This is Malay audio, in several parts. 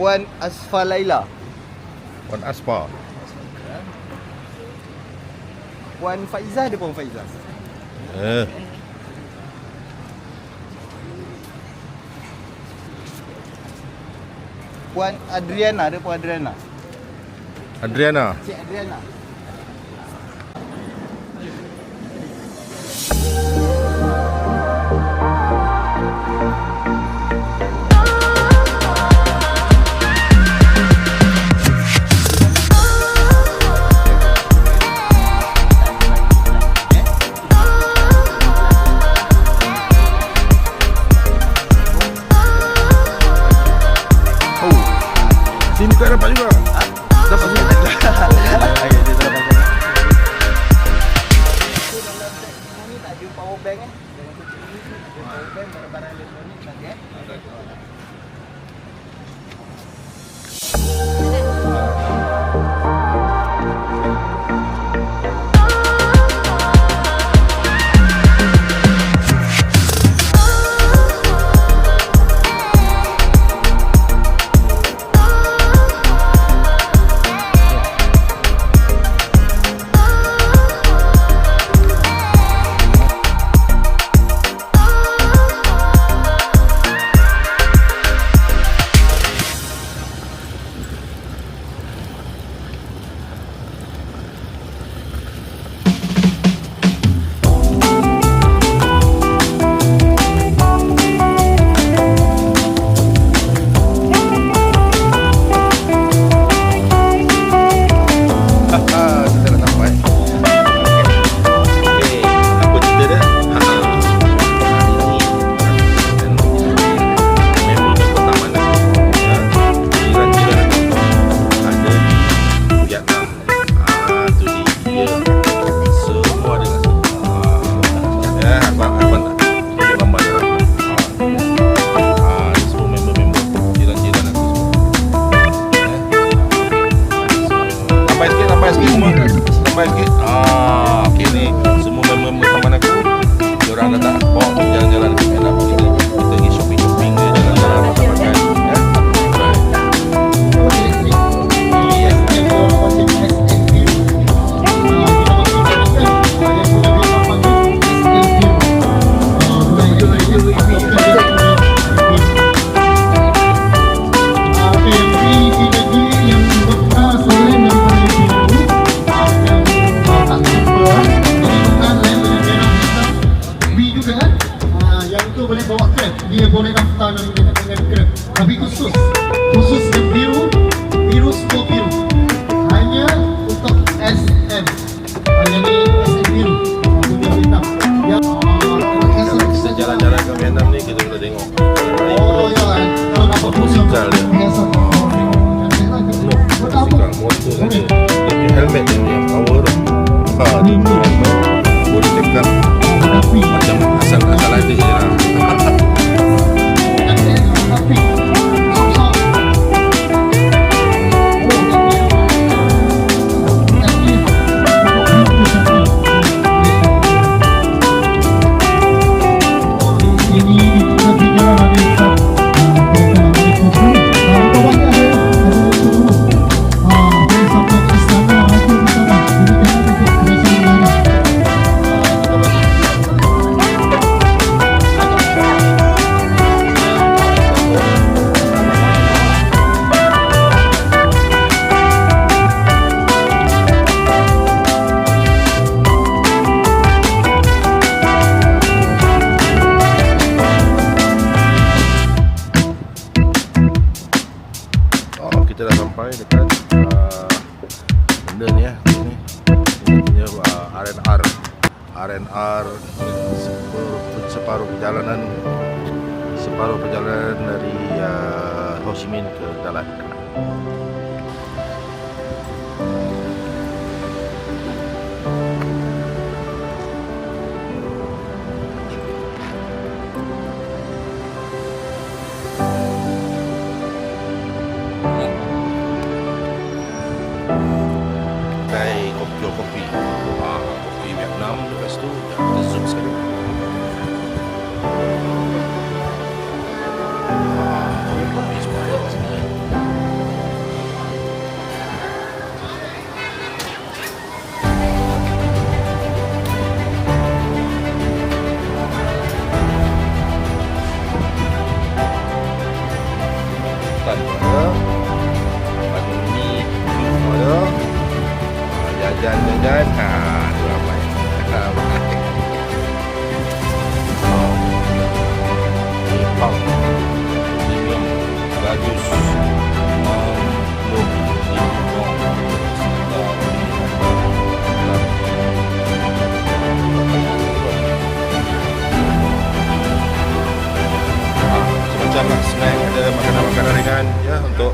Puan Asfa Laila. Puan Aspa. Puan Faizah ada Puan Faizah. Puan Adriana ada Puan Adriana. Adriana. Cik Adriana. Sini tak dapat juga. Dapat sini. Ni tak ada power bank Jangan kecil ni power bank barang-barang elektronik lagi Sampai sikit. Okey ni semua member teman aku. Diorang dah tak bawa jalan-jalan dekat Medan. Kita pergi shopping-shopping dia, jalan-jalan makan-makan. Ya. kan benda ni ya. Ini punya RNR separuh perjalanan dari Ho Chi Minh ke Dalat. Jual kopi. Kopi Vietnam. Lepas tu kita zoom sekali. Kopi semua ada kat sini. Tan ada. Mie ada. Jajan, tu ramai. Pang, premium, bagus. Semacam lah snack, ada makanan-makanan ringan ya untuk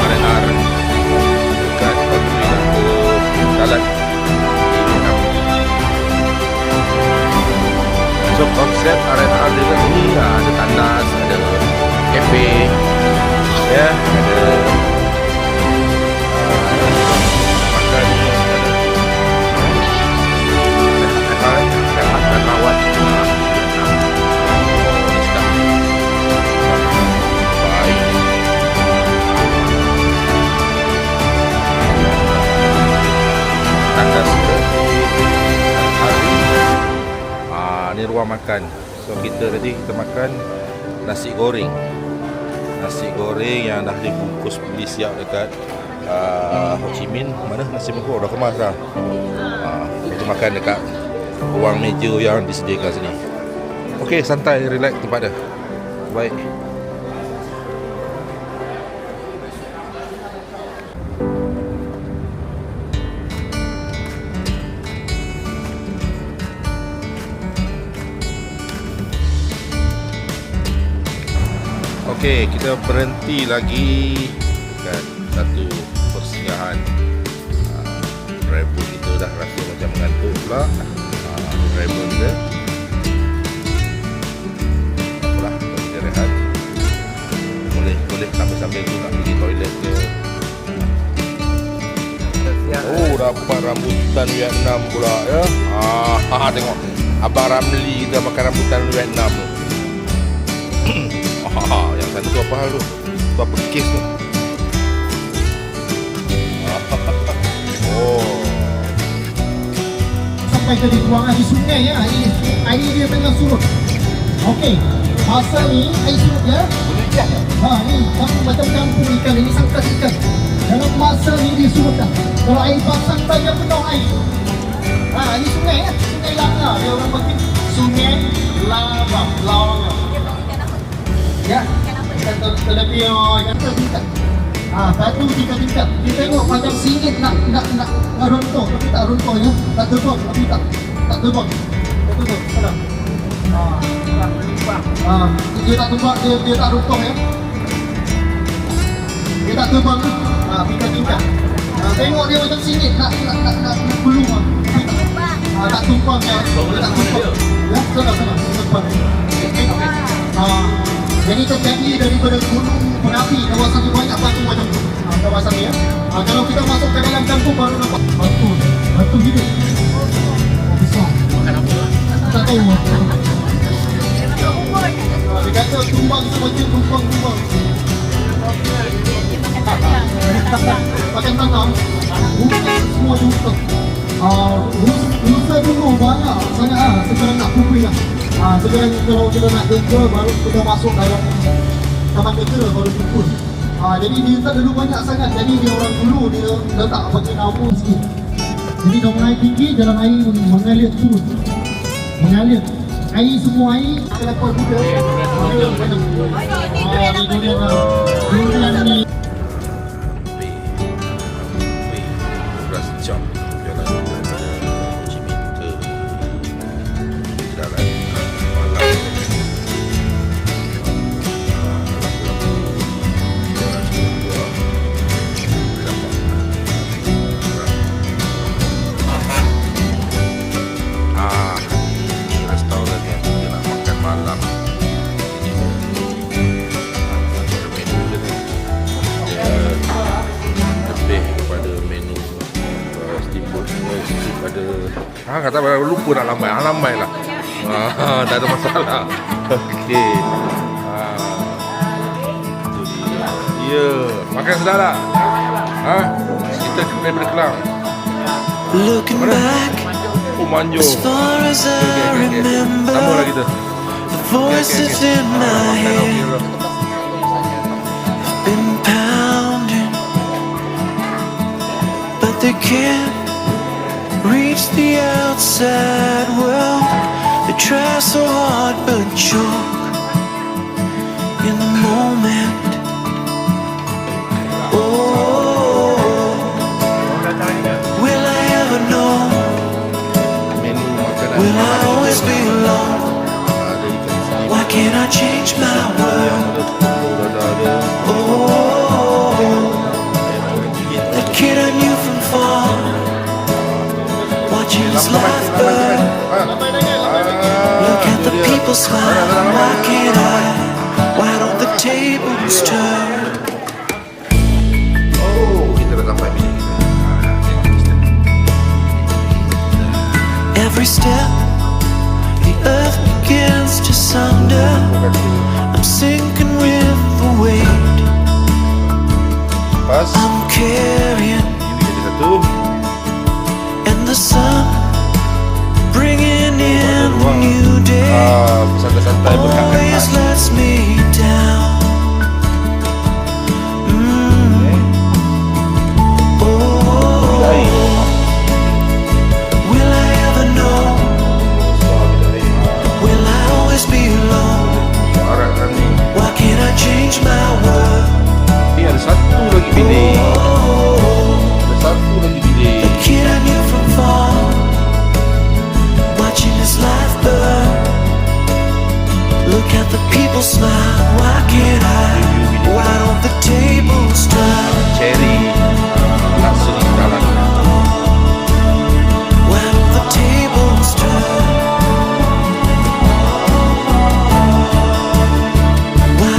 RNR dekat Paduri ke Dalat. So konsep RNR di sini ada tandas, ada kafe, ya, ada makan, ada dan lawat. Tandas ni ruang makan. So kita makan nasi goreng yang dah dibungkus beli siap dekat Ho Chi Minh. Mana nasi bungkus dah kemas dah. Kita makan dekat ruang meja yang disediakan sini. Okey, santai, relax tempat dia. Baik. Okey, kita berhenti lagi kan satu persinggahan. Driver kita dah rasa macam mengantuk pula. Driver kita apalah, kita rehat. Boleh sambil-sambil tu nak pergi toilet ke. Oh, dapat rambutan Vietnam pula ya. Tengok Abang Ramli kita makan rambutan Vietnam tu. Yang satu tu apa hal tu? Tu apa kes tu? Sampai ke di ruangan di sungai ya. Air dia tengah surut. Okey. Masa ni air surut ya. Ni macam kampung ikan ini, sangkas ikan. Dalam masa ni dia surut dah. Kalau air pasang banyak penuh air. Ini sungai ya. Sungai Langa. Dia orang panggil Sungai Langa. Ya, terlebih ikan tingkat. Satu tingkat. Kita tengok macam singit nak runtuh, tapi tak runtuh ya. Tak terbang, tapi tak terbang. Betul. Sedap. Dia tak terbang, dia tak runtuh ya. Dia tak terbang tu. Tingkat. Tengok dia macam singit nak belum. Tak tumpang ya. Dia tak tumpang. Ya, sedap. Jadi terjadi daripada gunung berapi, kawasan ni banyak batu macam tu. Kawasan ni ya. Kalau kita masuk ke dalam kampung baru nampak batu hidup. Besar. Makan apa? Tak tahu. Dia kata tumbang semacam tumbang. Makan tanam. Bukan semua juga. Rusa dulu banyak sangat sekarang nak pupui lah. Sekarang kalau kita nak dengka baru kita masuk dalam taman dengka baru pupus. Jadi dia tak dulu banyak sangat. Jadi dia orang dulu dia letak bagi nama sikit. Jadi dah mulai tinggi, jalan air mengalir turun. Air semua air kelapa muda. Ini durian lah. Durian ni. 12 jam perjalanan daripada Ho Chi Minh ke jalan malam. Ini restoran yang kita nak makan malam. Ada menu dia ni. Lebih kepada menu steamboat daripada kata lupa nak lambai. Lambai lah. Tak ada masalah. Okey. Itu dia. Ya, makan sedap tak? Kita daripada Kelang. Looking back, Oh, manjo. as far as I remember, Sama lah kita. the voices in my head been pounding, but they can't reach the outside world. They try so hard but choke in the moment. Oh, will I ever know? Menu makanan. Will I always be alone? Ada ikan sini. Why can't I change my world? Ada telur, ada Oh, that kid I knew from far, watching his life burn. Look at the people smile. Why can't I? Why don't the tables turn?